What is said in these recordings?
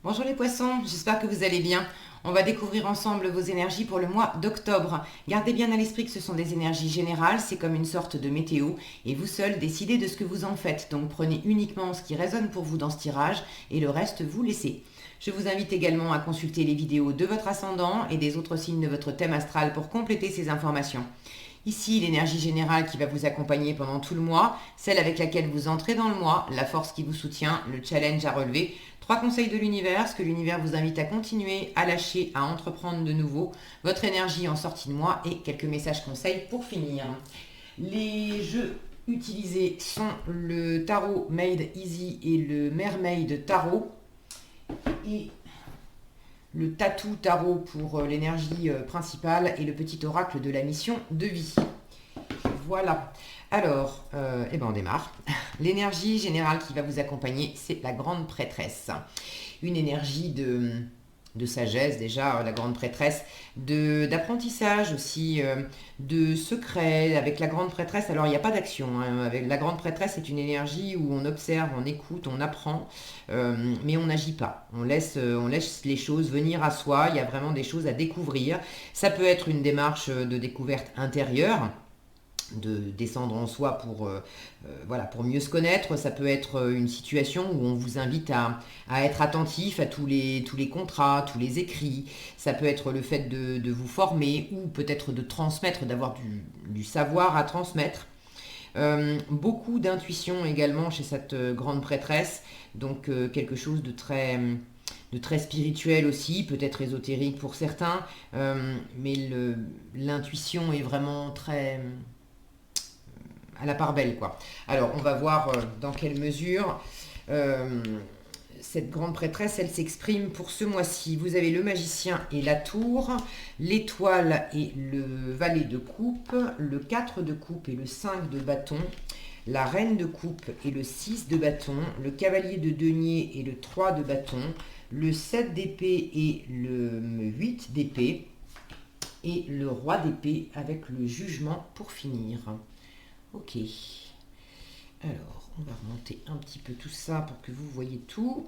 Bonjour les poissons, j'espère que vous allez bien. On va découvrir ensemble vos énergies pour le mois d'octobre. Gardez bien à l'esprit que ce sont des énergies générales, c'est comme une sorte de météo et vous seuls décidez de ce que vous en faites. Donc prenez uniquement ce qui résonne pour vous dans ce tirage et le reste vous laissez. Je vous invite également à consulter les vidéos de votre ascendant et des autres signes de votre thème astral pour compléter ces informations. Ici, l'énergie générale qui va vous accompagner pendant tout le mois, celle avec laquelle vous entrez dans le mois, la force qui vous soutient, le challenge à relever, 3 conseils de l'univers, ce que l'univers vous invite à continuer, à lâcher, à entreprendre de nouveau, votre énergie en sortie de mois et quelques messages conseils pour finir. Les jeux utilisés sont le tarot Made Easy et le Mermaid Tarot et le Tattoo Tarot pour l'énergie principale et le petit oracle de la mission de vie. Voilà. Alors, on démarre. L'énergie générale qui va vous accompagner, c'est la grande prêtresse. Une énergie de sagesse déjà, la grande prêtresse, d'apprentissage aussi, de secret avec la grande prêtresse. Alors il n'y a pas d'action, hein. Avec la grande prêtresse, c'est une énergie où on observe, on écoute, on apprend, mais on n'agit pas. On laisse les choses venir à soi. Il y a vraiment des choses à découvrir. Ça peut être une démarche de découverte intérieure, de descendre en soi pour mieux se connaître. Ça peut être une situation où on vous invite à être attentif à tous les contrats, tous les écrits. Ça peut être le fait de vous former ou peut-être de transmettre, d'avoir du savoir à transmettre. Beaucoup d'intuition également chez cette grande prêtresse, donc quelque chose de très spirituel aussi, peut-être ésotérique pour certains, mais l'intuition est vraiment très à la part belle, quoi. Alors, on va voir dans quelle mesure cette grande prêtresse, elle s'exprime pour ce mois-ci. Vous avez le magicien et la tour, l'étoile et le valet de coupe, le 4 de coupe et le 5 de bâton, la reine de coupe et le 6 de bâton, le cavalier de denier et le 3 de bâton, le 7 d'épée et le 8 d'épée, et le roi d'épée avec le jugement pour finir. Ok, alors on va remonter un petit peu tout ça pour que vous voyez tout.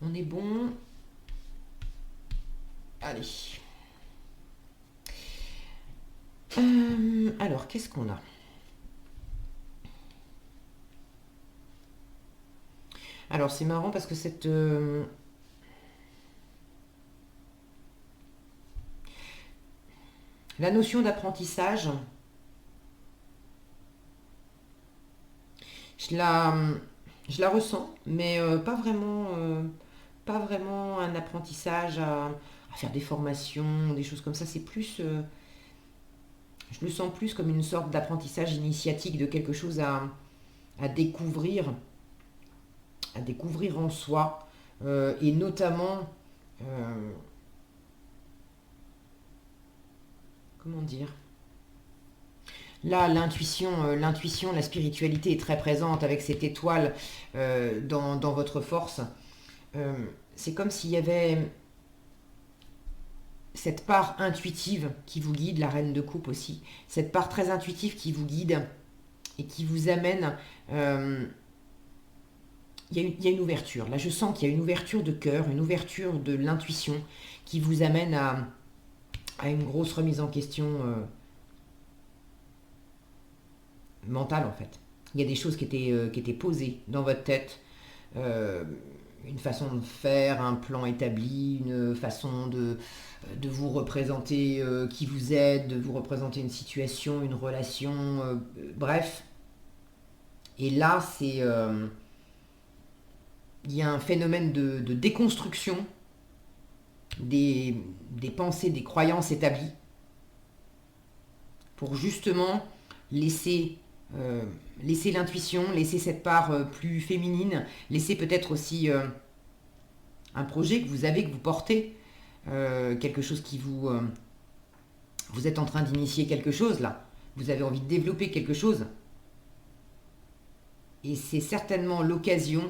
On est bon. Allez. Alors, qu'est-ce qu'on a? Alors, c'est marrant parce que cette... la notion d'apprentissage... Je la ressens, mais pas vraiment un apprentissage à faire des formations, des choses comme ça. C'est plus, je le sens plus comme une sorte d'apprentissage initiatique de quelque chose à découvrir, en soi, et notamment, comment dire, là, l'intuition, la spiritualité est très présente avec cette étoile dans votre force. C'est comme s'il y avait cette part intuitive qui vous guide, la reine de coupe aussi, cette part très intuitive qui vous guide et qui vous amène... il y a une ouverture. Là, je sens qu'il y a une ouverture de cœur, une ouverture de l'intuition qui vous amène à une grosse remise en question mentale, en fait. Il y a des choses qui étaient posées dans votre tête, une façon de faire, un plan établi, une façon de vous représenter qui vous êtes, de vous représenter une situation, une relation, bref. Et là, il y a un phénomène de déconstruction des pensées, des croyances établies, pour justement laisser l'intuition, laisser cette part plus féminine, laisser peut-être aussi un projet que vous avez, que vous portez, quelque chose qui vous êtes en train d'initier quelque chose là, vous avez envie de développer quelque chose, et c'est certainement l'occasion,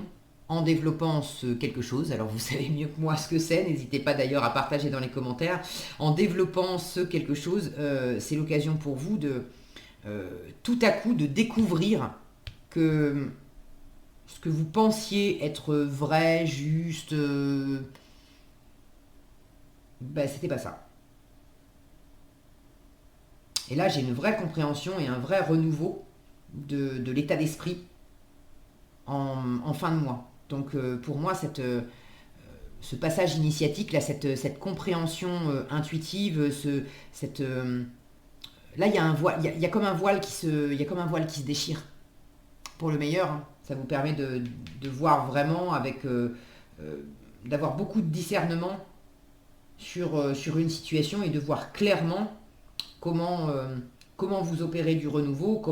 en développant ce quelque chose, alors vous savez mieux que moi ce que c'est, n'hésitez pas d'ailleurs à partager dans les commentaires, en développant ce quelque chose, c'est l'occasion pour vous de tout à coup de découvrir que ce que vous pensiez être vrai, juste, ben, c'était pas ça. Et là, j'ai une vraie compréhension et un vrai renouveau de l'état d'esprit en fin de mois. Donc pour moi, ce passage initiatique, là, cette compréhension intuitive, là, il y a un voile, il y a comme un voile il y a comme un voile qui se déchire. Pour le meilleur, hein. Ça vous permet de voir vraiment d'avoir beaucoup de discernement sur une situation et de voir clairement comment, comment vous opérez du renouveau,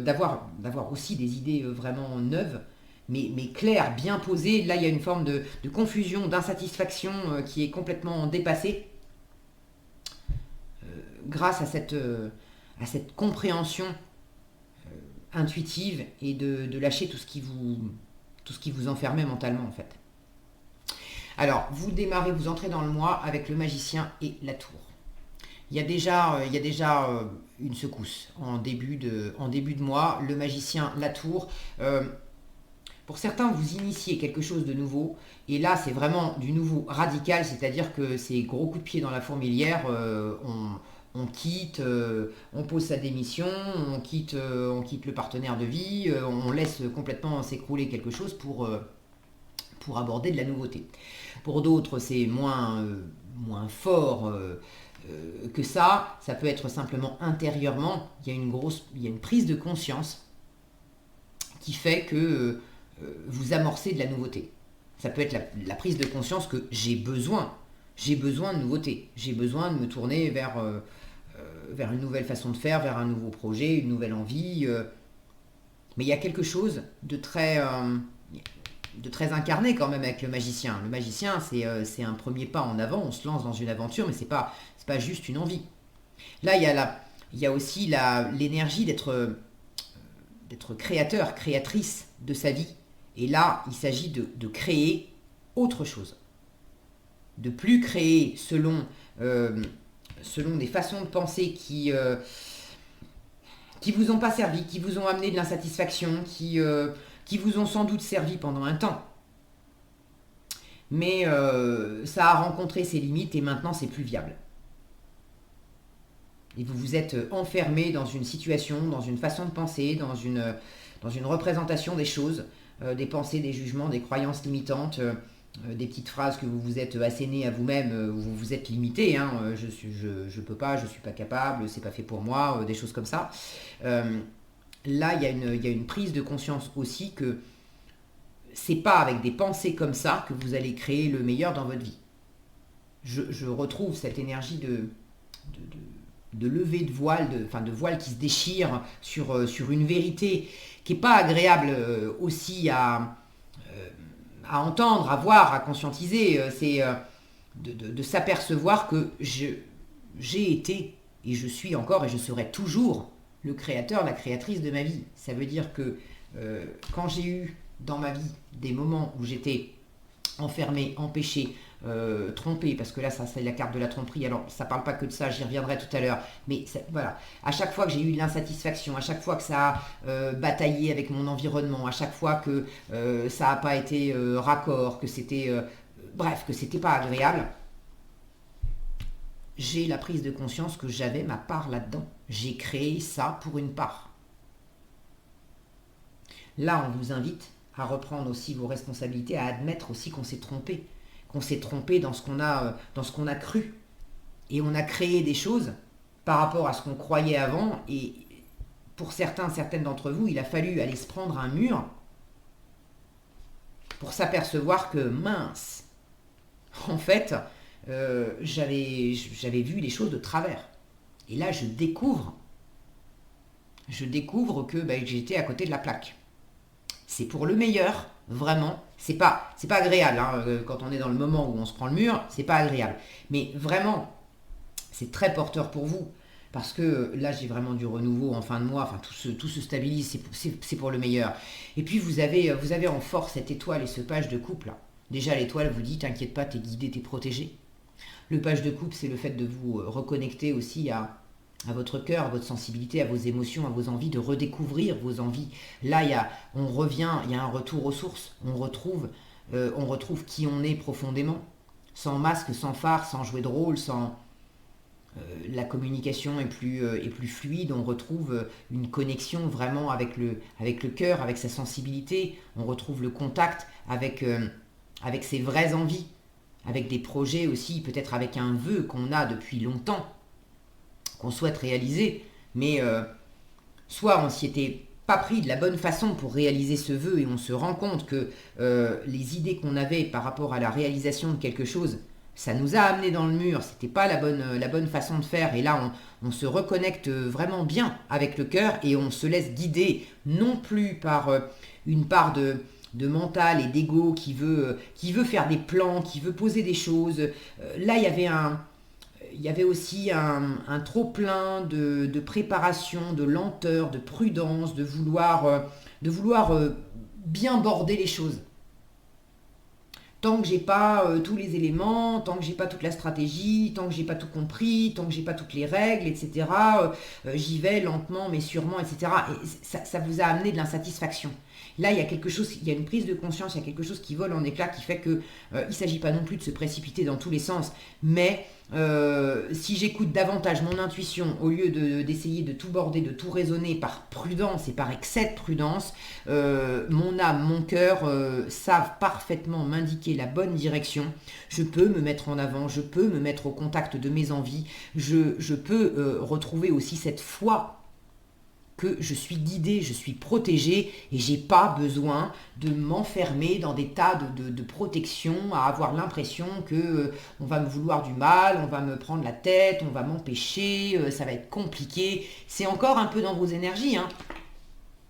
d'avoir aussi des idées vraiment neuves, mais claires, bien posées. Là, il y a une forme de confusion, d'insatisfaction qui est complètement dépassée grâce à cette compréhension intuitive et de lâcher tout ce qui vous enfermait mentalement en fait. Alors, vous entrez dans le mois avec le magicien et la tour. Il y a déjà une secousse en début de mois. Le magicien, la tour. Pour certains, vous initiez quelque chose de nouveau. Et là, c'est vraiment du nouveau radical. C'est-à-dire que c'est gros coup de pied dans la fourmilière. On quitte, on pose sa démission, on quitte le partenaire de vie. On laisse complètement s'écrouler quelque chose pour aborder de la nouveauté. Pour d'autres, c'est moins fort que ça peut être simplement intérieurement, il y a une prise de conscience qui fait que vous amorcez de la nouveauté. Ça peut être la prise de conscience que j'ai besoin de nouveauté, j'ai besoin de me tourner vers une nouvelle façon de faire, vers un nouveau projet, une nouvelle envie. Mais il y a quelque chose de très incarné quand même avec le magicien. Le magicien, c'est un premier pas en avant, on se lance dans une aventure, mais c'est pas juste une envie. Là, il y a aussi l'énergie d'être créateur, créatrice de sa vie. Et là, il s'agit de créer autre chose. De plus créer selon des façons de penser qui vous ont pas servi, qui vous ont amené de l'insatisfaction, qui vous ont sans doute servi pendant un temps. Mais ça a rencontré ses limites et maintenant c'est plus viable. Et vous vous êtes enfermé dans une situation, dans une façon de penser, dans une représentation des choses, des pensées, des jugements, des croyances limitantes, des petites phrases que vous vous êtes assénées à vous-même, vous vous êtes limité, hein, je peux pas, je suis pas capable, c'est pas fait pour moi, des choses comme ça. Là, il y a une prise de conscience aussi que c'est pas avec des pensées comme ça que vous allez créer le meilleur dans votre vie. Je retrouve cette énergie de lever de voile, de voile qui se déchire sur une vérité qui n'est pas agréable aussi à entendre, à voir, à conscientiser. C'est de s'apercevoir que j'ai été et je suis encore et je serai toujours le créateur, la créatrice de ma vie. Ça veut dire que quand j'ai eu dans ma vie des moments où j'étais enfermé, empêché, trompé, parce que là ça c'est la carte de la tromperie, alors ça parle pas que de ça, j'y reviendrai tout à l'heure, mais voilà, à chaque fois que j'ai eu de l'insatisfaction, à chaque fois que ça a bataillé avec mon environnement, à chaque fois que ça a pas été raccord, que c'était bref, que c'était pas agréable, j'ai la prise de conscience que j'avais ma part là-dedans. J'ai créé ça pour une part. Là, on vous invite à reprendre aussi vos responsabilités, à admettre aussi qu'on s'est trompé dans ce qu'on a cru. Et on a créé des choses par rapport à ce qu'on croyait avant. Et pour certaines d'entre vous, il a fallu aller se prendre un mur pour s'apercevoir que mince, en fait, j'avais vu les choses de travers. Et là, je découvre que j'étais à côté de la plaque. C'est pour le meilleur, vraiment. C'est pas agréable, hein, quand on est dans le moment où on se prend le mur, c'est pas agréable. Mais vraiment, c'est très porteur pour vous. Parce que là, j'ai vraiment du renouveau en fin de mois. Enfin, tout se stabilise, c'est pour le meilleur. Et puis, vous avez en force cette étoile et ce page de coupe là. Déjà, l'étoile vous dit, t'inquiète pas, t'es guidé, t'es protégé. Le page de coupe, c'est le fait de vous reconnecter aussi à à votre cœur, à votre sensibilité, à vos émotions, à vos envies, de redécouvrir vos envies. Là, on revient, il y a un retour aux sources. On retrouve qui on est profondément, sans masque, sans phare, sans jouer de rôle, sans la communication est plus fluide. On retrouve une connexion vraiment avec le cœur, avec sa sensibilité. On retrouve le contact avec ses vraies envies, avec des projets aussi, peut-être avec un vœu qu'on a depuis longtemps, qu'on souhaite réaliser, mais soit on s'y était pas pris de la bonne façon pour réaliser ce vœu et on se rend compte que les idées qu'on avait par rapport à la réalisation de quelque chose, ça nous a amené dans le mur, c'était pas la bonne façon de faire, et là on se reconnecte vraiment bien avec le cœur et on se laisse guider non plus par une part de mental et d'ego qui veut faire des plans, qui veut poser des choses. Là il y avait aussi un trop-plein de préparation, de lenteur, de prudence, de vouloir bien border les choses. Tant que j'ai pas tous les éléments, tant que j'ai pas toute la stratégie, tant que j'ai pas tout compris, tant que j'ai pas toutes les règles, etc., j'y vais lentement mais sûrement, etc. Et ça vous a amené de l'insatisfaction. Là, il y a quelque chose, il y a une prise de conscience, il y a quelque chose qui vole en éclats qui fait que il ne s'agit pas non plus de se précipiter dans tous les sens, mais si j'écoute davantage mon intuition au lieu d'essayer de tout border, de tout raisonner par prudence et par excès de prudence, mon âme, mon cœur savent parfaitement m'indiquer la bonne direction. Je peux me mettre en avant, je peux me mettre au contact de mes envies, je peux retrouver aussi cette foi que je suis guidée, je suis protégée et j'ai pas besoin de m'enfermer dans des tas de protection, à avoir l'impression que on va me vouloir du mal, on va me prendre la tête, on va m'empêcher, ça va être compliqué. C'est encore un peu dans vos énergies, hein,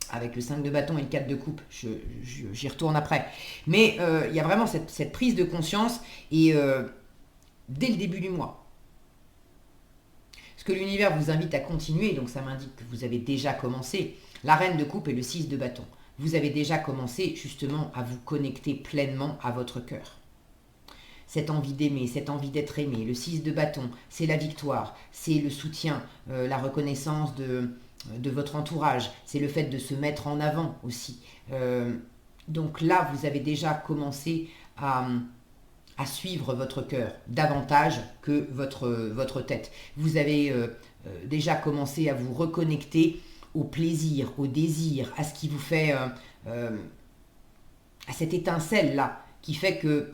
avec le 5 de bâton et le 4 de coupe, j'y retourne après. Mais il y a vraiment cette prise de conscience et dès le début du mois, que l'univers vous invite à continuer, donc ça m'indique que vous avez déjà commencé. La reine de coupe et le 6 de bâton. Vous avez déjà commencé justement à vous connecter pleinement à votre cœur. Cette envie d'aimer, cette envie d'être aimé, le 6 de bâton, c'est la victoire, c'est le soutien, la reconnaissance de votre entourage, c'est le fait de se mettre en avant aussi. Donc là, vous avez déjà commencé à suivre votre cœur davantage que votre tête. Vous avez déjà commencé à vous reconnecter au plaisir, au désir, à ce qui vous fait, à cette étincelle-là, qui fait que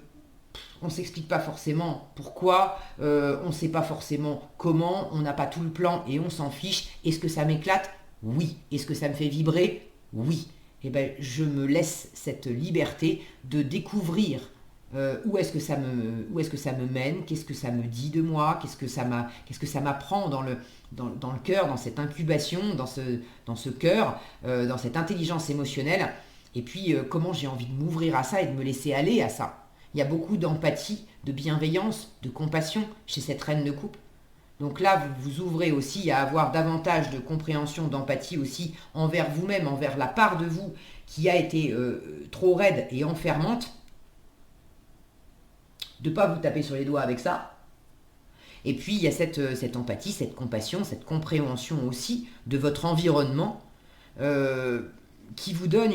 on ne s'explique pas forcément pourquoi, on ne sait pas forcément comment, on n'a pas tout le plan et on s'en fiche. Est-ce que ça m'éclate? Oui. Est-ce que ça me fait vibrer? Oui. Eh bien, je me laisse cette liberté de découvrir où est-ce que ça me mène, qu'est-ce que ça me dit de moi, qu'est-ce que ça m'apprend dans le cœur, dans cette incubation, dans ce cœur, dans cette intelligence émotionnelle, et puis comment j'ai envie de m'ouvrir à ça et de me laisser aller à ça. Il y a beaucoup d'empathie, de bienveillance, de compassion chez cette reine de coupe. Donc là, vous vous ouvrez aussi à avoir davantage de compréhension, d'empathie aussi envers vous-même, envers la part de vous qui a été trop raide et enfermante, de ne pas vous taper sur les doigts avec ça. Et puis il y a cette empathie, cette compassion, cette compréhension aussi de votre environnement qui vous donne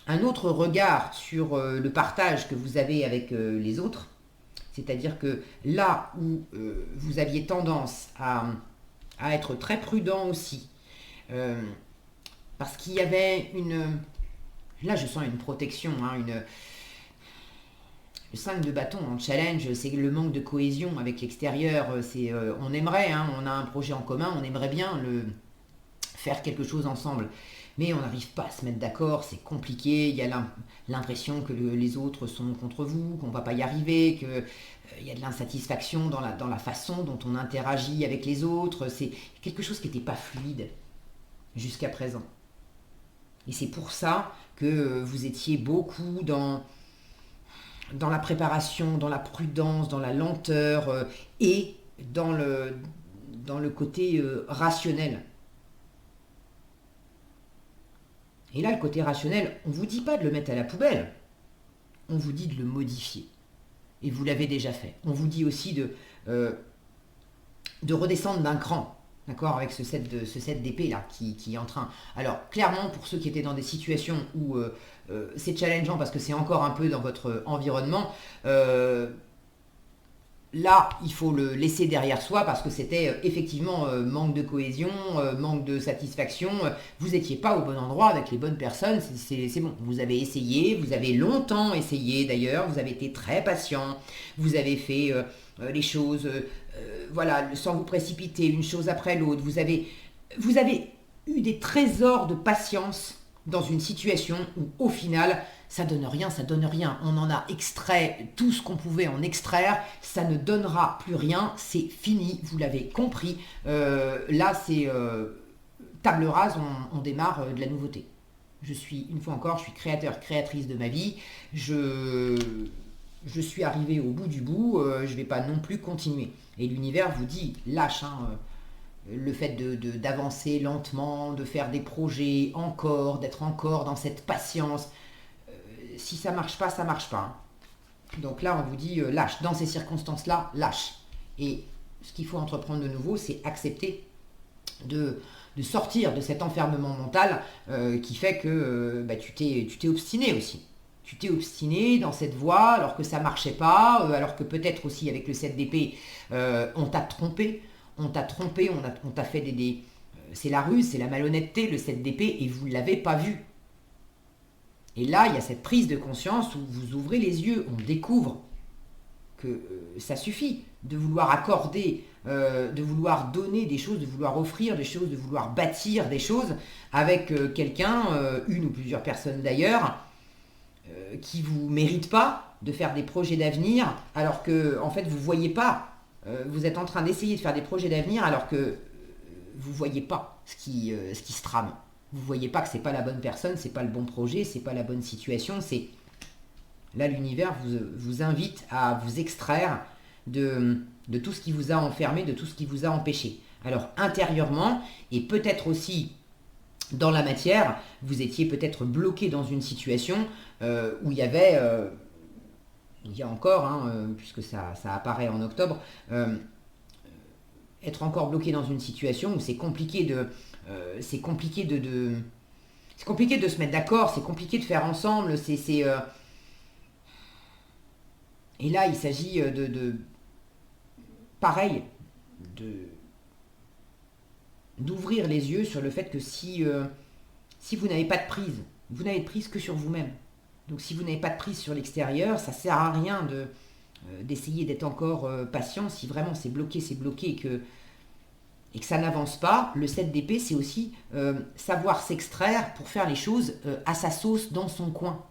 un autre regard sur le partage que vous avez avec les autres. C'est-à-dire que là où vous aviez tendance à être très prudent aussi, parce qu'il y avait là, je sens une protection, hein, le 5 de bâton en challenge, c'est le manque de cohésion avec l'extérieur. On aimerait, hein, on a un projet en commun, on aimerait bien faire quelque chose ensemble. Mais on n'arrive pas à se mettre d'accord, c'est compliqué, il y a l'impression que les autres sont contre vous, qu'on ne va pas y arriver, qu'il y a de l'insatisfaction dans la façon dont on interagit avec les autres. C'est quelque chose qui n'était pas fluide jusqu'à présent. Et c'est pour ça que vous étiez beaucoup dans la préparation, dans la prudence, dans la lenteur et dans le côté rationnel. Et là, le côté rationnel, on ne vous dit pas de le mettre à la poubelle, on vous dit de le modifier. et vous l'avez déjà fait. On vous dit aussi de redescendre d'un cran, d'accord, avec ce 7 d'épée là qui est en train. Alors clairement, pour ceux qui étaient dans des situations où c'est challengeant parce que c'est encore un peu dans votre environnement, là, il faut le laisser derrière soi parce que c'était effectivement manque de cohésion, manque de satisfaction. Vous n'étiez pas au bon endroit avec les bonnes personnes, c'est bon. Vous avez essayé, vous avez longtemps essayé d'ailleurs, vous avez été très patient, vous avez fait les choses voilà, sans vous précipiter, une chose après l'autre. Vous avez eu des trésors de patience dans une situation où au final ça donne rien, ça donne rien. On en a extrait tout ce qu'on pouvait en extraire, ça ne donnera plus rien, c'est fini, vous l'avez compris. Là c'est table rase, on démarre de la nouveauté. Une fois encore, je suis créateur, créatrice de ma vie, je suis arrivé au bout du bout, je ne vais pas non plus continuer. Et l'univers vous dit, lâche, le fait d'avancer lentement, de faire des projets encore, d'être encore dans cette patience. Si ça marche pas, ça marche pas. Donc là, on vous dit lâche. Dans ces circonstances-là, lâche. Et ce qu'il faut entreprendre de nouveau, c'est accepter de sortir de cet enfermement mental qui fait que tu t'es obstiné aussi. Tu t'es obstiné dans cette voie alors que ça marchait pas, alors que peut-être aussi avec le 7 d'épée, on t'a trompé. On t'a trompé, on t'a fait c'est la ruse, c'est la malhonnêteté, le 7 d'épée, et vous ne l'avez pas vu. Et là, il y a cette prise de conscience où vous ouvrez les yeux, on découvre que ça suffit de vouloir accorder, de vouloir donner des choses, de vouloir offrir des choses, de vouloir bâtir des choses avec quelqu'un, une ou plusieurs personnes d'ailleurs, qui ne vous méritent pas de faire des projets d'avenir, alors que en fait vous ne voyez pas. Vous êtes en train d'essayer de faire des projets d'avenir alors que vous ne voyez pas ce qui se trame. Vous ne voyez pas que ce n'est pas la bonne personne, ce n'est pas le bon projet, ce n'est pas la bonne situation. Là, l'univers vous invite à vous extraire de tout ce qui vous a enfermé, de tout ce qui vous a empêché. Alors, intérieurement, et peut-être aussi dans la matière, vous étiez peut-être bloqué dans une situation où il y avait... il y a encore, puisque ça apparaît en octobre, être encore bloqué dans une situation où c'est compliqué de se mettre d'accord, c'est compliqué de faire ensemble, et là il s'agit pareil, d'ouvrir les yeux sur le fait que si vous n'avez pas de prise, vous n'avez de prise que sur vous-même. Donc si vous n'avez pas de prise sur l'extérieur, ça ne sert à rien d'essayer d'être encore patient. Si vraiment c'est bloqué et que ça n'avance pas, le 7 d'épée, c'est aussi savoir s'extraire pour faire les choses à sa sauce dans son coin.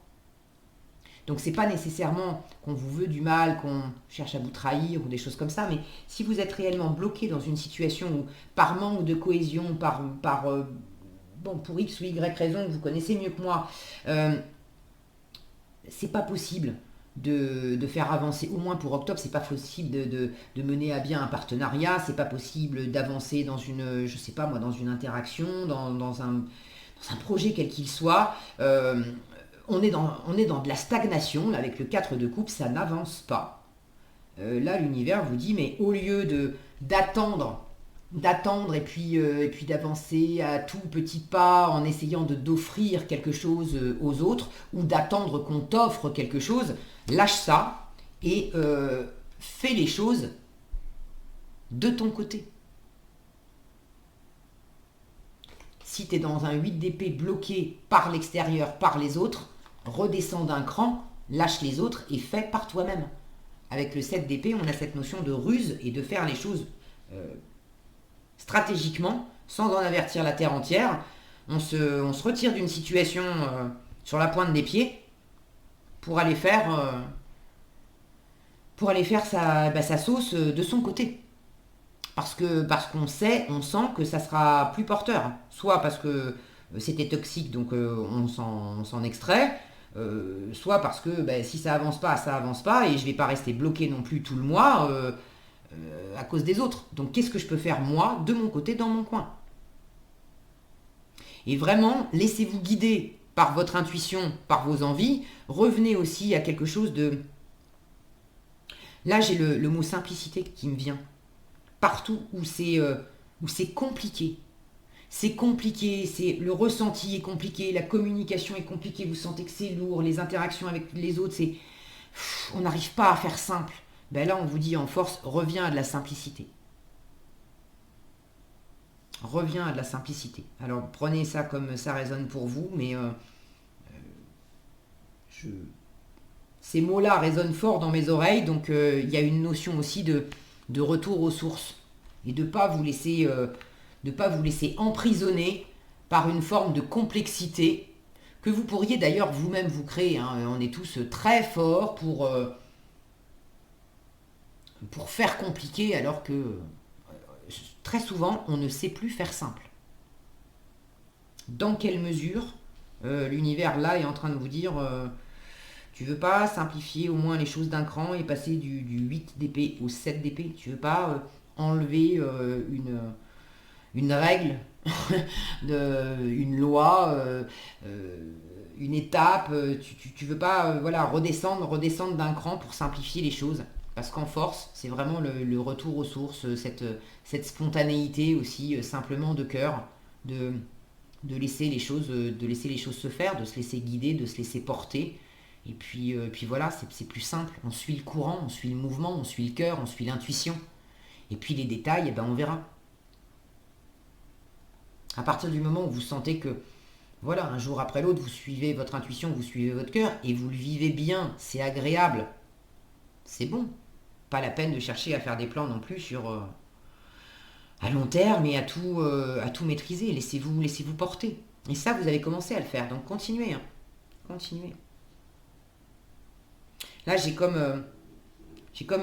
Donc c'est pas nécessairement qu'on vous veut du mal, qu'on cherche à vous trahir ou des choses comme ça, mais si vous êtes réellement bloqué dans une situation où par manque de cohésion, pour X ou Y raison que vous connaissez mieux que moi, c'est pas possible de faire avancer, au moins pour octobre, c'est pas possible de mener à bien un partenariat, c'est pas possible d'avancer dans une, je sais pas moi, dans une interaction, dans un projet quel qu'il soit. On est dans de la stagnation, là, avec le 4 de coupe, ça n'avance pas. Là, l'univers vous dit, mais au lieu d'attendre et puis d'avancer à tout petit pas en essayant d'offrir quelque chose aux autres ou d'attendre qu'on t'offre quelque chose, lâche ça et fais les choses de ton côté. Si tu es dans un 8 d'épée bloqué par l'extérieur, par les autres, redescends d'un cran, lâche les autres et fais par toi-même. Avec le 7 d'épée, on a cette notion de ruse et de faire les choses stratégiquement, sans en avertir la terre entière. On se retire d'une situation sur la pointe des pieds pour aller faire sa sauce de son côté. Parce qu'on sait, on sent que ça sera plus porteur. Soit parce que c'était toxique, donc on s'en extrait, soit parce que si ça avance pas, et je vais pas rester bloqué non plus tout le mois à cause des autres. Donc qu'est-ce que je peux faire moi, de mon côté, dans mon coin? Et vraiment, laissez-vous guider par votre intuition, par vos envies. Revenez aussi à quelque chose Là, j'ai le mot simplicité qui me vient. Partout où c'est compliqué. C'est compliqué, le ressenti est compliqué, la communication est compliquée, vous sentez que c'est lourd, les interactions avec les autres, on n'arrive pas à faire simple. Ben là, on vous dit en force, reviens à de la simplicité. Reviens à de la simplicité. Alors, prenez ça comme ça résonne pour vous, mais ces mots-là résonnent fort dans mes oreilles, donc il y a une notion aussi de retour aux sources et de pas vous laisser emprisonner par une forme de complexité que vous pourriez d'ailleurs vous-même vous créer. Hein. On est tous très forts pour faire compliqué alors que très souvent on ne sait plus faire simple. Dans quelle mesure l'univers là est en train de vous dire tu veux pas simplifier au moins les choses d'un cran et passer du 8 d'épée au 7 d'épée? Tu veux pas enlever une règle, une loi, une étape, tu veux pas voilà, redescendre d'un cran pour simplifier les choses. Parce qu'en force, c'est vraiment le retour aux sources, cette spontanéité aussi, simplement de cœur, de laisser les choses se faire, de se laisser guider, de se laisser porter. Et puis voilà, c'est plus simple. On suit le courant, on suit le mouvement, on suit le cœur, on suit l'intuition. Et puis les détails, eh ben on verra. À partir du moment où vous sentez que, voilà, un jour après l'autre, vous suivez votre intuition, vous suivez votre cœur, et vous le vivez bien, c'est agréable, c'est bon. Pas la peine de chercher à faire des plans non plus à long terme et à tout maîtriser. Laissez-vous porter. Et ça, vous avez commencé à le faire, donc continuez. Hein. Continuez. Là, j'ai comme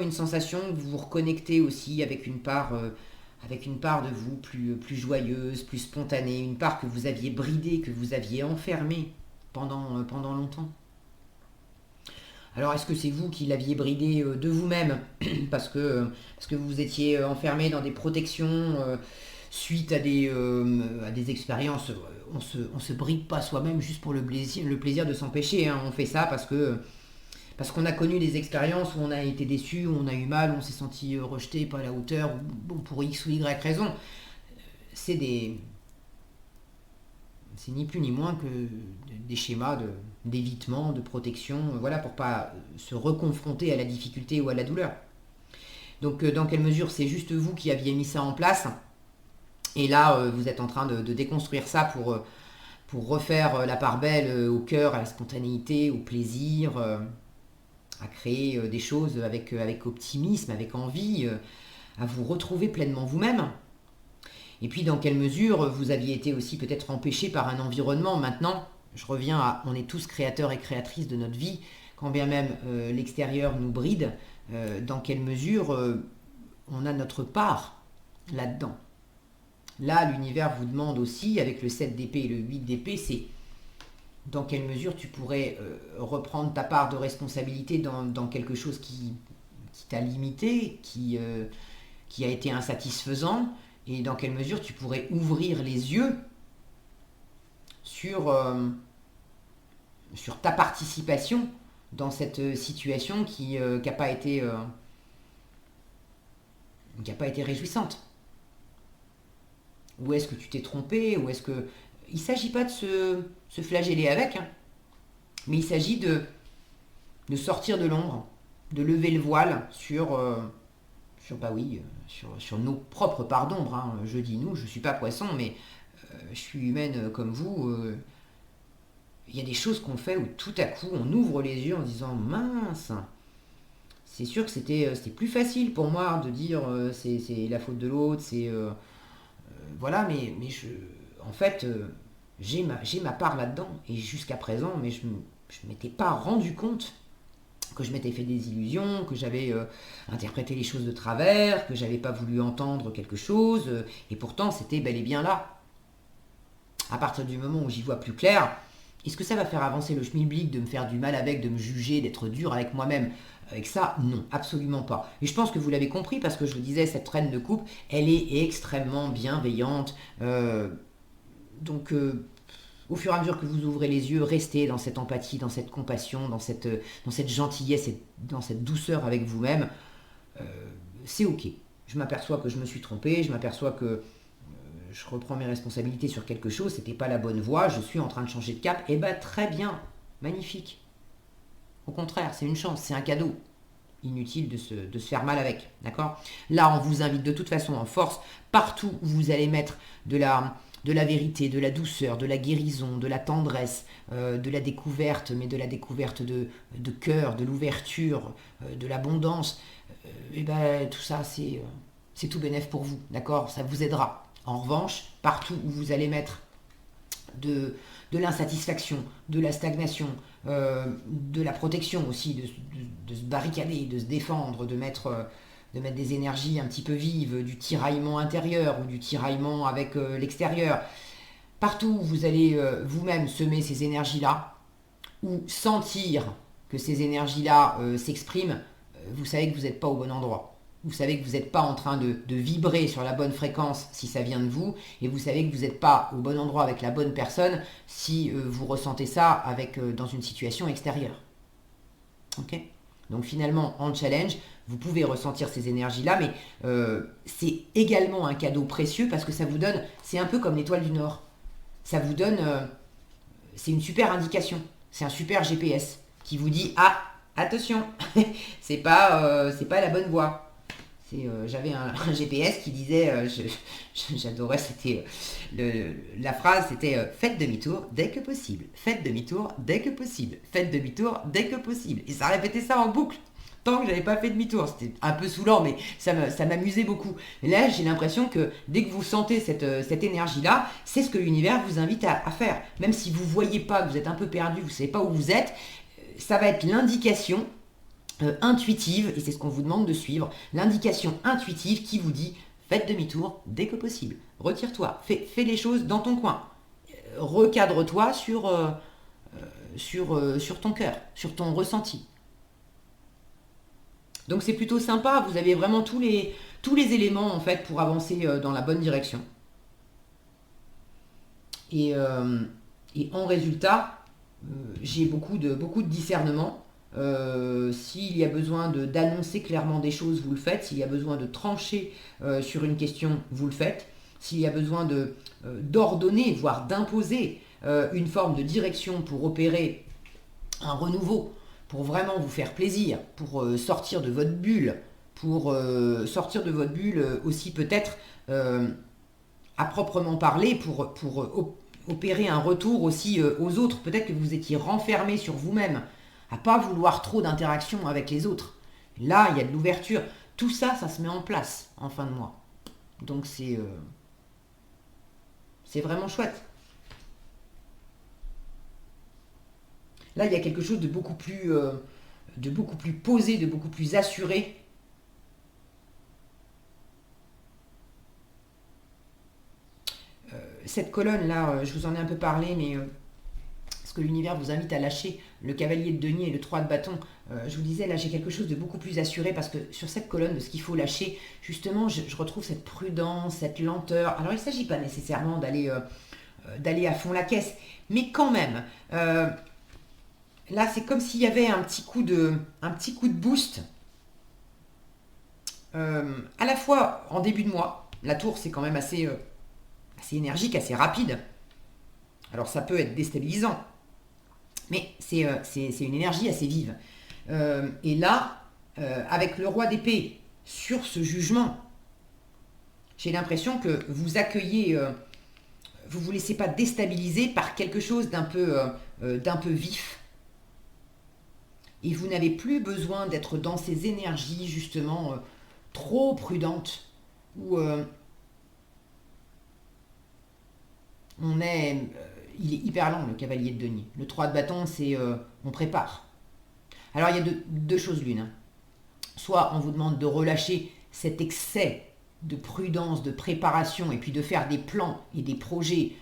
une sensation que vous vous reconnectez aussi avec une part de vous plus joyeuse, plus spontanée, une part que vous aviez bridée, que vous aviez enfermée pendant longtemps. Alors, est-ce que c'est vous qui l'aviez bridée de vous-même parce que vous étiez enfermé dans des protections suite à des expériences on se bride pas soi-même juste pour le plaisir de s'empêcher. Hein. On fait ça parce qu'on a connu des expériences où on a été déçu, où on a eu mal, où on s'est senti rejeté, pas à la hauteur, ou pour X ou Y raison. C'est ni plus ni moins que des schémas d'évitement, de protection, voilà, pour pas se reconfronter à la difficulté ou à la douleur. Donc dans quelle mesure c'est juste vous qui aviez mis ça en place, et là vous êtes en train de déconstruire ça pour refaire la part belle au cœur, à la spontanéité, au plaisir, à créer des choses avec optimisme, avec envie, à vous retrouver pleinement vous-même. Et puis dans quelle mesure vous aviez été aussi peut-être empêché par un environnement. Maintenant, je reviens à, on est tous créateurs et créatrices de notre vie, quand bien même l'extérieur nous bride, dans quelle mesure on a notre part là-dedans. Là, l'univers vous demande aussi, avec le 7 d'épée et le 8 d'épée, c'est dans quelle mesure tu pourrais reprendre ta part de responsabilité dans quelque chose qui t'a limité, qui a été insatisfaisant, et dans quelle mesure tu pourrais ouvrir les yeux sur ta participation dans cette situation qui n'a pas été réjouissante. Où est-ce que tu t'es trompé? Ou est-ce que... Il ne s'agit pas de se flageller avec, hein, mais il s'agit de sortir de l'ombre, de lever le voile sur nos propres parts d'ombre. Hein. Je dis nous, je ne suis pas poisson, mais je suis humaine comme vous. Il y a des choses qu'on fait où tout à coup on ouvre les yeux en disant mince, c'est sûr que c'était plus facile pour moi de dire c'est la faute de l'autre, voilà, mais en fait j'ai ma part là-dedans, et jusqu'à présent mais je ne m'étais pas rendu compte que je m'étais fait des illusions, que j'avais interprété les choses de travers, que j'avais pas voulu entendre quelque chose, et pourtant c'était bel et bien là. À partir du moment où j'y vois plus clair, est-ce que ça va faire avancer le schmilblick de me faire du mal avec, de me juger, d'être dur avec moi-même? Avec ça, non, absolument pas. Et je pense que vous l'avez compris, parce que je le disais, cette reine de coupe, elle est extrêmement bienveillante. Donc Au fur et à mesure que vous ouvrez les yeux, restez dans cette empathie, dans cette compassion, dans cette gentillesse et dans cette douceur avec vous-même. C'est ok. Je m'aperçois que je me suis trompé, je m'aperçois que je reprends mes responsabilités sur quelque chose, c'était pas la bonne voie, je suis en train de changer de cap. Eh ben très bien, magnifique. Au contraire, c'est une chance, c'est un cadeau. Inutile de se faire mal avec, d'accord? Là, on vous invite de toute façon en force, partout où vous allez mettre de la vérité, de la douceur, de la guérison, de la tendresse, de la découverte, mais de la découverte de cœur, de l'ouverture, de l'abondance, et ben tout ça, c'est tout bénef pour vous, d'accord? Ça vous aidera. En revanche, partout où vous allez mettre de l'insatisfaction, de la stagnation, de la protection aussi, de se barricader, de se défendre, de mettre des énergies un petit peu vives, du tiraillement intérieur ou du tiraillement avec l'extérieur. Partout où vous allez vous-même semer ces énergies-là, ou sentir que ces énergies-là s'expriment, vous savez que vous n'êtes pas au bon endroit. Vous savez que vous n'êtes pas en train de vibrer sur la bonne fréquence si ça vient de vous, et vous savez que vous n'êtes pas au bon endroit avec la bonne personne si vous ressentez ça dans une situation extérieure. Ok ? Donc finalement, en challenge, vous pouvez ressentir ces énergies-là, mais c'est également un cadeau précieux parce que ça vous donne, c'est un peu comme l'étoile du Nord. Ça vous donne, c'est une super indication, c'est un super GPS qui vous dit, ah, attention, c'est pas la bonne voie. J'avais un GPS qui disait, j'adorais, c'était la phrase, c'était faites demi-tour dès que possible, faites demi-tour dès que possible, faites demi-tour dès que possible. Et ça répétait ça en boucle, tant que j'avais pas fait demi-tour. C'était un peu saoulant, mais ça m'amusait beaucoup. Et là, j'ai l'impression que dès que vous sentez cette énergie-là, c'est ce que l'univers vous invite à faire. Même si vous voyez pas, que vous êtes un peu perdu, vous savez pas où vous êtes, ça va être l'indication intuitive, et c'est ce qu'on vous demande de suivre, l'indication intuitive qui vous dit faites demi-tour dès que possible, retire-toi, fais les choses dans ton coin, recadre-toi sur ton cœur, sur ton ressenti. Donc c'est plutôt sympa, vous avez vraiment tous les éléments en fait pour avancer dans la bonne direction. Et en résultat, j'ai beaucoup de discernement. S'il y a besoin d'annoncer clairement des choses, vous le faites. S'il y a besoin de trancher sur une question, vous le faites. S'il y a besoin d'ordonner, voire d'imposer une forme de direction pour opérer un renouveau, pour vraiment vous faire plaisir, pour sortir de votre bulle, aussi peut-être à proprement parler, pour opérer un retour aussi aux autres. Peut-être que vous étiez renfermé sur vous-même, à pas vouloir trop d'interaction avec les autres. Là, il y a de l'ouverture. Tout ça, ça se met en place en fin de mois. Donc c'est vraiment chouette. Là, il y a quelque chose de beaucoup plus posé, de beaucoup plus assuré. Cette colonne-là, je vous en ai un peu parlé, mais ce que l'univers vous invite à lâcher, le cavalier de denier et le 3 de bâton, je vous disais, là j'ai quelque chose de beaucoup plus assuré parce que sur cette colonne de ce qu'il faut lâcher, justement, je retrouve cette prudence, cette lenteur. Alors il ne s'agit pas nécessairement d'aller à fond la caisse, mais quand même, là c'est comme s'il y avait un petit coup de boost, à la fois en début de mois. La tour c'est quand même assez énergique, assez rapide. Alors ça peut être déstabilisant, mais c'est une énergie assez vive. Et là, avec le roi d'épée sur ce jugement, j'ai l'impression que vous accueillez, vous ne vous laissez pas déstabiliser par quelque chose d'un peu vif. Et vous n'avez plus besoin d'être dans ces énergies justement trop prudentes, où il est hyper lent, le cavalier de denier. Le 3 de bâton, c'est on prépare. Alors il y a deux choses l'une. Hein. Soit on vous demande de relâcher cet excès de prudence, de préparation, et puis de faire des plans et des projets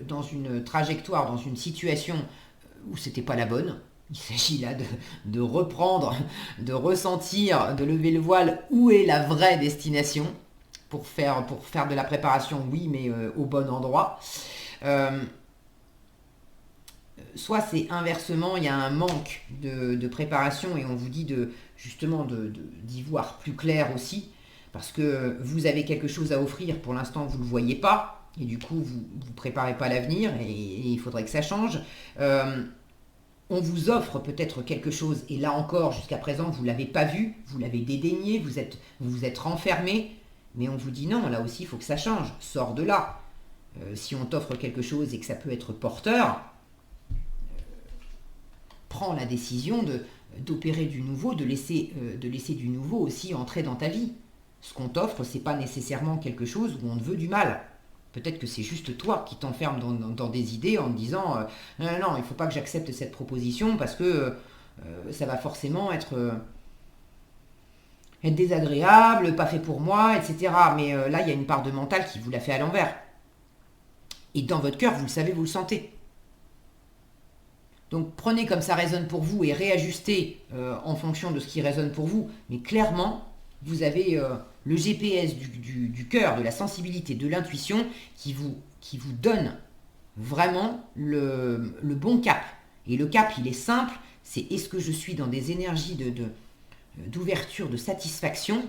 dans une trajectoire, dans une situation où c'était pas la bonne. Il s'agit là de reprendre, de ressentir, de lever le voile, où est la vraie destination, pour faire de la préparation, oui, mais au bon endroit. soit c'est inversement, il y a un manque de préparation et on vous dit justement d'y voir plus clair aussi, parce que vous avez quelque chose à offrir, pour l'instant vous ne le voyez pas, et du coup vous ne préparez pas l'avenir et il faudrait que ça change. On vous offre peut-être quelque chose, et là encore, jusqu'à présent, vous ne l'avez pas vu, vous l'avez dédaigné, vous êtes renfermé, mais on vous dit non, là aussi, il faut que ça change, sors de là. Si on t'offre quelque chose et que ça peut être porteur, prends la décision d'opérer du nouveau, de laisser du nouveau aussi entrer dans ta vie. Ce qu'on t'offre, c'est pas nécessairement quelque chose où on te veut du mal. Peut-être que c'est juste toi qui t'enfermes dans des idées en te disant non, non, non, il ne faut pas que j'accepte cette proposition parce que ça va forcément être désagréable, pas fait pour moi, etc. Mais là, il y a une part de mental qui vous l'a fait à l'envers. Et dans votre cœur, vous le savez, vous le sentez. Donc prenez comme ça résonne pour vous et réajustez en fonction de ce qui résonne pour vous. Mais clairement, vous avez le GPS du cœur, de la sensibilité, de l'intuition qui vous donne vraiment le bon cap. Et le cap, il est simple, c'est est-ce que je suis dans des énergies d'ouverture, de satisfaction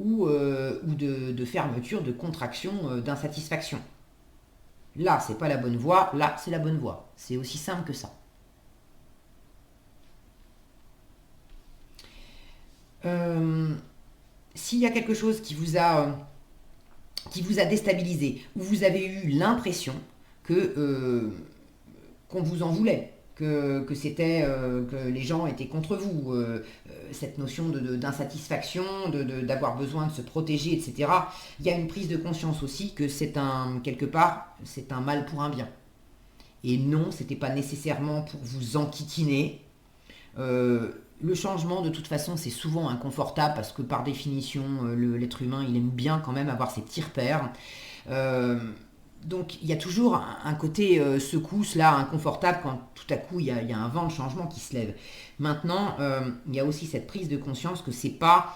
ou de fermeture, de contraction, d'insatisfaction. Là, c'est pas la bonne voie, là, c'est la bonne voie. C'est aussi simple que ça. S'il y a quelque chose qui vous a déstabilisé, ou vous avez eu l'impression qu'on vous en voulait, que c'était que les gens étaient contre vous, cette notion d'insatisfaction, d'avoir besoin de se protéger, etc. Il y a une prise de conscience aussi que quelque part, c'est un mal pour un bien. Et non, c'était pas nécessairement pour vous enquiquiner. Le changement, de toute façon, c'est souvent inconfortable parce que par définition, l'être humain, il aime bien quand même avoir ses petits repères. Donc il y a toujours un côté secousse là, inconfortable quand tout à coup il y a un vent de changement qui se lève. Maintenant, il y a aussi cette prise de conscience que c'est pas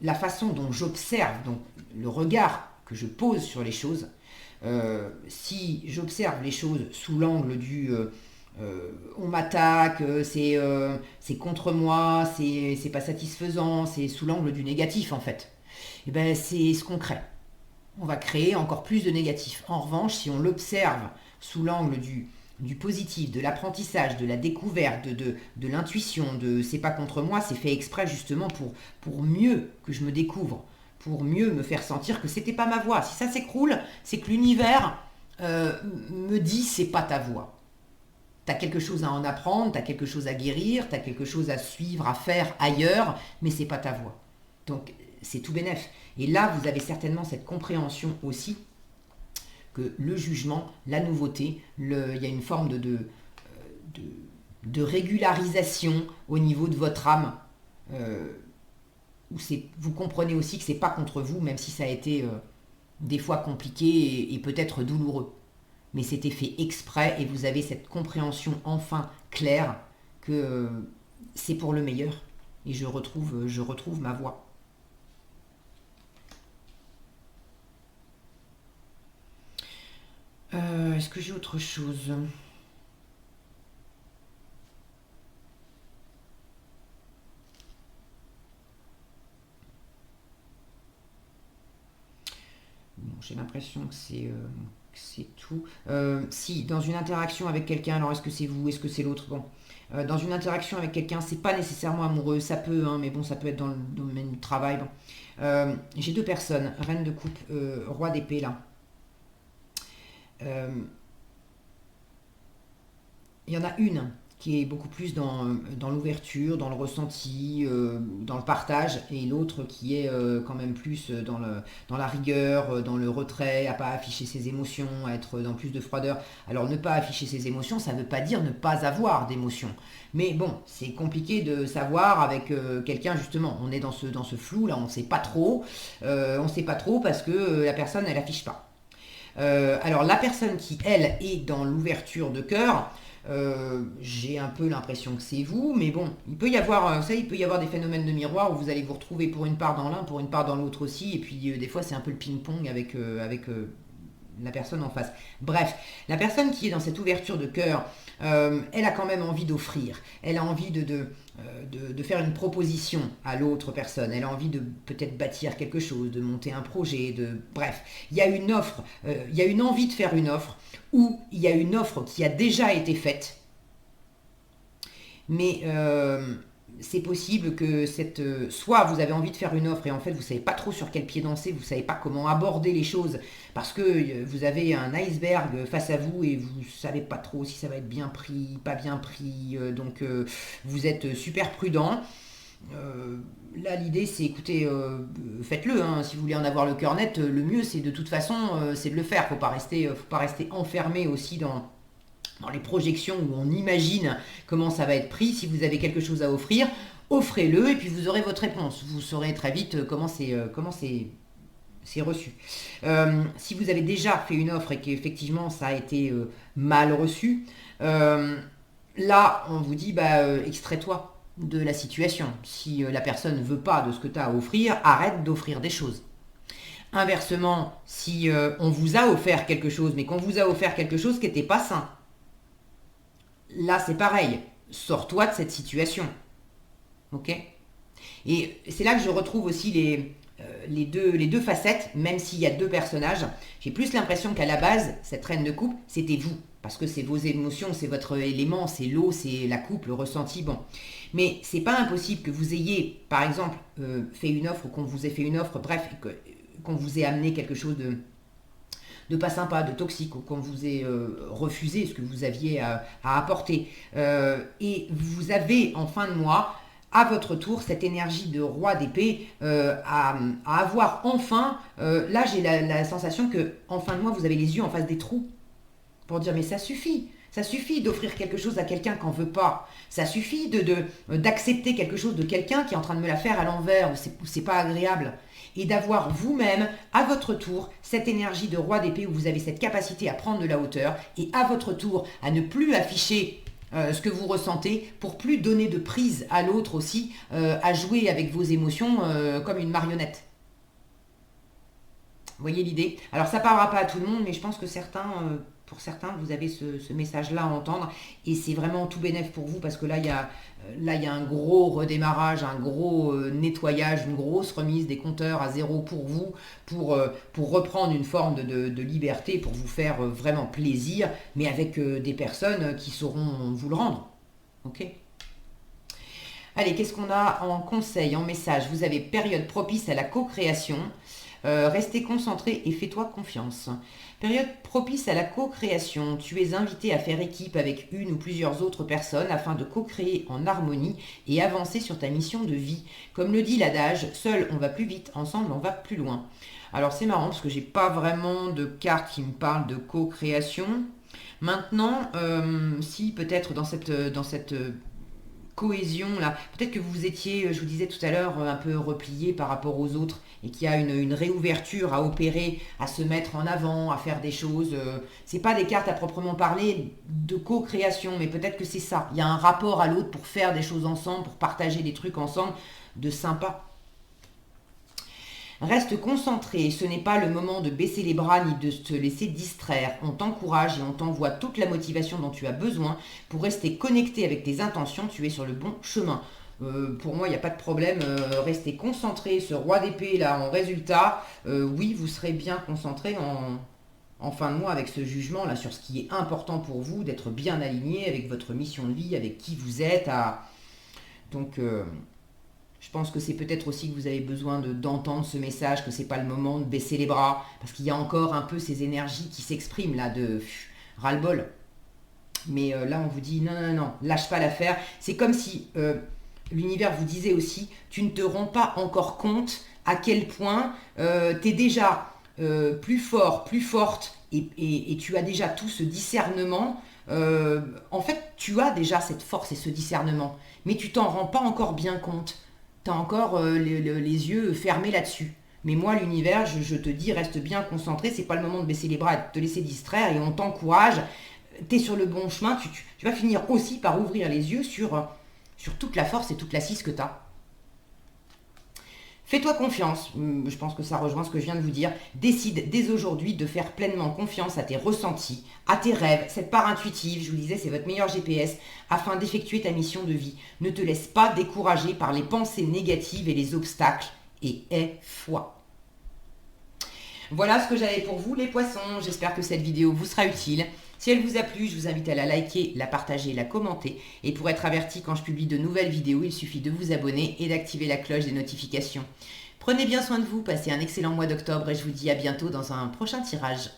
la façon dont j'observe, donc le regard que je pose sur les choses. Si j'observe les choses sous l'angle du on m'attaque, c'est contre moi, c'est pas satisfaisant, c'est sous l'angle du négatif en fait. Et ben c'est ce qu'on crée. On va créer encore plus de négatif. En revanche, si on l'observe sous l'angle du positif, de l'apprentissage, de la découverte, de l'intuition, de c'est pas contre moi, c'est fait exprès justement pour mieux que je me découvre, pour mieux me faire sentir que c'était pas ma voie. Si ça s'écroule, c'est que l'univers me dit c'est pas ta voie. T'as quelque chose à en apprendre, t'as quelque chose à guérir, t'as quelque chose à suivre, à faire ailleurs, mais c'est pas ta voie. Donc c'est tout bénef. Et là, vous avez certainement cette compréhension aussi que le jugement, la nouveauté, il y a une forme de régularisation au niveau de votre âme, où vous comprenez aussi que c'est pas contre vous, même si ça a été des fois compliqué et peut-être douloureux. Mais c'était fait exprès et vous avez cette compréhension enfin claire que c'est pour le meilleur. Et je retrouve ma voie. Est-ce que j'ai autre chose ? Bon, j'ai l'impression que c'est tout. Si, dans une interaction avec quelqu'un, alors est-ce que c'est vous, est-ce que c'est l'autre ? Bon, dans une interaction avec quelqu'un, c'est pas nécessairement amoureux, ça peut, hein, mais bon, ça peut être dans le domaine du travail. Bon. J'ai deux personnes, reine de coupe, roi d'épée là. Il y en a une qui est beaucoup plus dans l'ouverture, dans le ressenti, dans le partage, et l'autre qui est quand même plus dans la rigueur, dans le retrait, à pas afficher ses émotions, à être dans plus de froideur. Alors ne pas afficher ses émotions, ça ne veut pas dire ne pas avoir d'émotions. Mais bon, c'est compliqué de savoir avec quelqu'un, justement, on est dans ce flou, là, on ne sait pas trop. On ne sait pas trop parce que la personne, elle affiche pas. Alors la personne qui, elle, est dans l'ouverture de cœur, j'ai un peu l'impression que c'est vous, mais bon, il peut y avoir des phénomènes de miroir où vous allez vous retrouver pour une part dans l'un, pour une part dans l'autre aussi, et puis des fois c'est un peu le ping-pong avec la personne en face. Bref, la personne qui est dans cette ouverture de cœur, elle a quand même envie d'offrir. Elle a envie de faire une proposition à l'autre personne. Elle a envie de peut-être bâtir quelque chose, de monter un projet. Bref, il y a une offre, il y a une envie de faire une offre, ou il y a une offre qui a déjà été faite. Mais c'est possible que soit vous avez envie de faire une offre et en fait vous ne savez pas trop sur quel pied danser, vous ne savez pas comment aborder les choses parce que vous avez un iceberg face à vous et vous ne savez pas trop si ça va être bien pris, pas bien pris, donc vous êtes super prudent. Là l'idée c'est écoutez, faites-le, hein. Si vous voulez en avoir le cœur net, le mieux c'est de toute façon c'est de le faire, faut pas rester enfermé aussi dans les projections où on imagine comment ça va être pris. Si vous avez quelque chose à offrir, offrez-le et puis vous aurez votre réponse. Vous saurez très vite comment c'est reçu. Si vous avez déjà fait une offre et qu'effectivement ça a été mal reçu, là on vous dit extrais-toi de la situation. Si la personne ne veut pas de ce que tu as à offrir, arrête d'offrir des choses. Inversement, si on vous a offert quelque chose, mais qu'on vous a offert quelque chose qui n'était pas sain, là, c'est pareil. Sors-toi de cette situation. Ok ? Et c'est là que je retrouve aussi les deux facettes, même s'il y a deux personnages. J'ai plus l'impression qu'à la base, cette reine de coupe, c'était vous. Parce que c'est vos émotions, c'est votre élément, c'est l'eau, c'est la coupe, le ressenti. Bon. Mais c'est pas impossible que vous ayez, par exemple, fait une offre ou qu'on vous ait fait une offre, bref, qu'on vous ait amené quelque chose de pas sympa, de toxique, ou qu'on vous ait refusé ce que vous aviez à apporter. Et vous avez en fin de mois, à votre tour, cette énergie de roi d'épée à avoir enfin, là j'ai la sensation que en fin de mois, vous avez les yeux en face des trous pour dire mais ça suffit. Ça suffit d'offrir quelque chose à quelqu'un qui n'en veut pas. Ça suffit d'accepter quelque chose de quelqu'un qui est en train de me la faire à l'envers, où c'est pas agréable. Et d'avoir vous-même, à votre tour, cette énergie de roi d'épée où vous avez cette capacité à prendre de la hauteur et à votre tour à ne plus afficher ce que vous ressentez pour plus donner de prise à l'autre aussi, à jouer avec vos émotions comme une marionnette. Vous voyez l'idée ? Alors ça ne parlera pas à tout le monde, mais je pense que pour certains, vous avez ce message-là à entendre et c'est vraiment tout bénef pour vous parce que là, il y a un gros redémarrage, un gros nettoyage, une grosse remise des compteurs à zéro pour vous, pour reprendre une forme de liberté, pour vous faire vraiment plaisir, mais avec des personnes qui sauront vous le rendre. Ok ? Allez, qu'est-ce qu'on a en conseil, en message ? Vous avez période propice à la co-création. Restez concentré et fais-toi confiance. Période propice à la co-création. Tu es invité à faire équipe avec une ou plusieurs autres personnes afin de co-créer en harmonie et avancer sur ta mission de vie. Comme le dit l'adage, seul on va plus vite, ensemble on va plus loin. Alors c'est marrant parce que j'ai pas vraiment de carte qui me parle de co-création. Maintenant, si peut-être dans cette cohésion là, peut-être que vous étiez, je vous disais tout à l'heure, un peu replié par rapport aux autres et qu'il y a une réouverture à opérer, à se mettre en avant, à faire des choses. C'est pas des cartes à proprement parler de co-création, mais peut-être que c'est ça. Il y a un rapport à l'autre pour faire des choses ensemble, pour partager des trucs ensemble de sympa. Reste concentré, ce n'est pas le moment de baisser les bras ni de te laisser distraire. On t'encourage et on t'envoie toute la motivation dont tu as besoin pour rester connecté avec tes intentions, tu es sur le bon chemin. Pour moi, il n'y a pas de problème, restez concentré, ce roi d'épée là en résultat, oui, vous serez bien concentré en fin de mois avec ce jugement là sur ce qui est important pour vous, d'être bien aligné avec votre mission de vie, avec qui vous êtes. Donc, je pense que c'est peut-être aussi que vous avez besoin d'entendre ce message, que c'est pas le moment de baisser les bras, parce qu'il y a encore un peu ces énergies qui s'expriment là de ras-le-bol. Mais là, on vous dit non, lâche pas l'affaire. C'est comme si l'univers vous disait aussi, tu ne te rends pas encore compte à quel point tu es déjà plus fort, plus forte, et tu as déjà tout ce discernement. En fait, tu as déjà cette force et ce discernement, mais tu t'en rends pas encore bien compte. Tu as encore les yeux fermés là-dessus. Mais moi, l'univers, je te dis, reste bien concentré, c'est pas le moment de baisser les bras et de te laisser distraire, et on t'encourage, tu es sur le bon chemin, tu vas finir aussi par ouvrir les yeux sur toute la force et toute l'assise que tu as. Fais-toi confiance, je pense que ça rejoint ce que je viens de vous dire. Décide dès aujourd'hui de faire pleinement confiance à tes ressentis, à tes rêves, cette part intuitive, je vous disais, c'est votre meilleur GPS, afin d'effectuer ta mission de vie. Ne te laisse pas décourager par les pensées négatives et les obstacles, et aie foi. Voilà ce que j'avais pour vous les poissons, j'espère que cette vidéo vous sera utile. Si elle vous a plu, je vous invite à la liker, la partager, la commenter. Et pour être averti quand je publie de nouvelles vidéos, il suffit de vous abonner et d'activer la cloche des notifications. Prenez bien soin de vous, passez un excellent mois d'octobre et je vous dis à bientôt dans un prochain tirage.